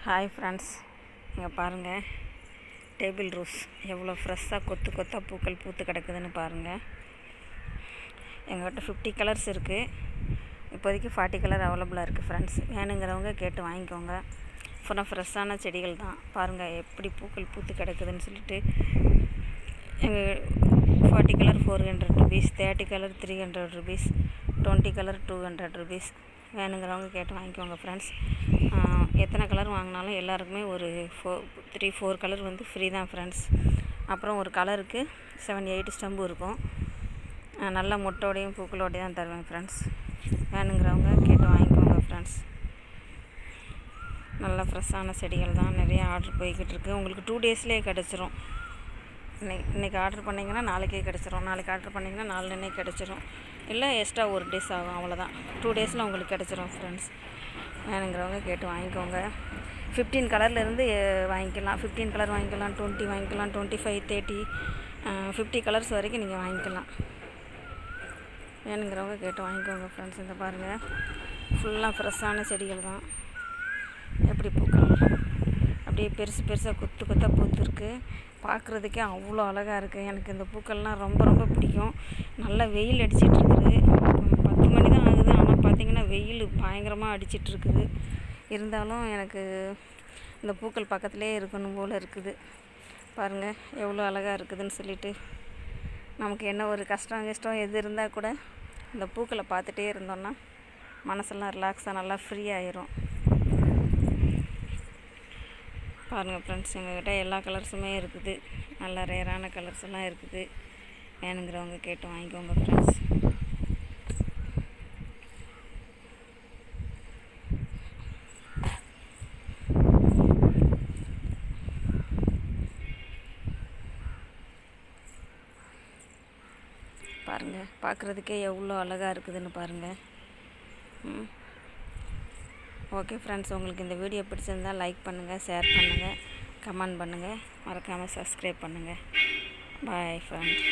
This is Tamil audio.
ஹாய் ஃப்ரெண்ட்ஸ், இங்கே பாருங்கள், டேபிள் ரோஸ் எவ்வளோ ஃப்ரெஷ்ஷாக கொத்து கொத்தாக பூக்கள் பூத்து கிடக்குதுன்னு பாருங்கள். எங்கள்கிட்ட 50 கலர்ஸ் இருக்குது. இப்போதைக்கு 40 கலர் அவைலபிளாக இருக்குது ஃப்ரெண்ட்ஸ். வேணுங்கிறவங்க கேட்டு வாங்கிக்கோங்க. அப்புறம் ஃப்ரெஷ்ஷான செடிகள் தான். பாருங்கள் எப்படி பூக்கள் பூத்து கிடக்குதுன்னு சொல்லிட்டு. எங்கள் 40 colour 400 rupees, 30 colour 300 rupees, 20 colour 200 rupees. வேணுங்கிறவங்க கேட்டு வாங்கிக்கோங்க ஃப்ரெண்ட்ஸ். எத்தனை கலர் வாங்கினாலும் எல்லாருக்குமே ஒரு 3-4 கலர் வந்து ஃப்ரீ தான் ஃப்ரெண்ட்ஸ். அப்புறம் ஒரு கலருக்கு 7-8 ஸ்டம்பு இருக்கும். நல்ல மொட்டோடையும் பூக்களோடையும் தான் தருவேன் ஃப்ரெண்ட்ஸ். வேணுங்கிறவங்க கேட்டு வாங்கிக்கோங்க ஃப்ரெண்ட்ஸ். நல்ல ஃப்ரெஷ்ஷான செடிகள் தான். நிறைய ஆர்டர் போய்கிட்டு இருக்குது. உங்களுக்கு 2 டேஸ்லேயே கிடச்சிரும். இன்றைக்கி ஆர்டர் பண்ணிங்கன்னா நாளைக்கே கிடச்சிரும். நாளைக்கு ஆர்டர் பண்ணிங்கன்னா நாளன்னையே கிடச்சிரும். இல்லை எக்ஸ்ட்ரா ஒரு டேஸ் ஆகும், அவ்வளோதான். 2 டேஸில் உங்களுக்கு கிடச்சிரும் ஃப்ரெண்ட்ஸ். வேணுங்கிறவங்க கேட்டு வாங்கிக்கோங்க. 15 கலர்லேருந்து வாங்கிக்கலாம். 15 கலர் வாங்கிக்கலாம், 20 வாங்கிக்கலாம், 25, 30, 50 கலர்ஸ் வரைக்கும் நீங்கள் வாங்கிக்கலாம். வேணுங்கிறவங்க கேட்டு வாங்கிக்கோங்க ஃப்ரெண்ட்ஸ். இந்த பாருங்கள், ஃபுல்லாக ஃப்ரெஷ்ஷான செடிகள் தான். எப்படி பூக்கள் அப்படியே பெருசு பெருசாக கொத்து கொத்தாக பூத்துருக்கு. பார்க்குறதுக்கே அவ்வளோ அழகாக இருக்குது. எனக்கு இந்த பூக்கள்லாம் ரொம்ப ரொம்ப பிடிக்கும். நல்லா வெயில் அடிச்சிட்ருக்குது. 10 மணி தான் ஆகுது, ஆனால் பார்த்திங்கன்னா வெயில் பயங்கரமாக அடிச்சிட்ருக்குது. இருந்தாலும் எனக்கு இந்த பூக்கள் பக்கத்துலேயே இருக்கணும் போல் இருக்குது. பாருங்கள் எவ்வளோ அழகாக இருக்குதுன்னு சொல்லிட்டு. நமக்கு என்ன ஒரு கஷ்டம் எது இருந்தால் கூட இந்த பூக்களை பார்த்துட்டே இருந்தோன்னா மனசெல்லாம் ரிலாக்ஸாக நல்லா ஃப்ரீ ஆயிரும். பாருங்கள் ஃப்ரெண்ட்ஸ், எங்கள்கிட்ட எல்லா கலர்ஸுமே இருக்குது. நல்ல ரேரான கலர்ஸ் எல்லாம் இருக்குது. வேணுங்கிறவங்க கேட்டு வாங்கிக்கோங்க ஃப்ரெண்ட்ஸ். பாருங்கள், பார்க்குறதுக்கே எவ்வளோ அழகாக இருக்குதுன்னு பாருங்கள். ஓகே ஃப்ரெண்ட்ஸ், உங்களுக்கு இந்த வீடியோ பிடிச்சிருந்தால் லைக் பண்ணுங்கள், ஷேர் பண்ணுங்கள், கமெண்ட் பண்ணுங்கள், மறக்காமல் சப்ஸ்கிரைப் பண்ணுங்கள். பாய் ஃப்ரெண்ட்.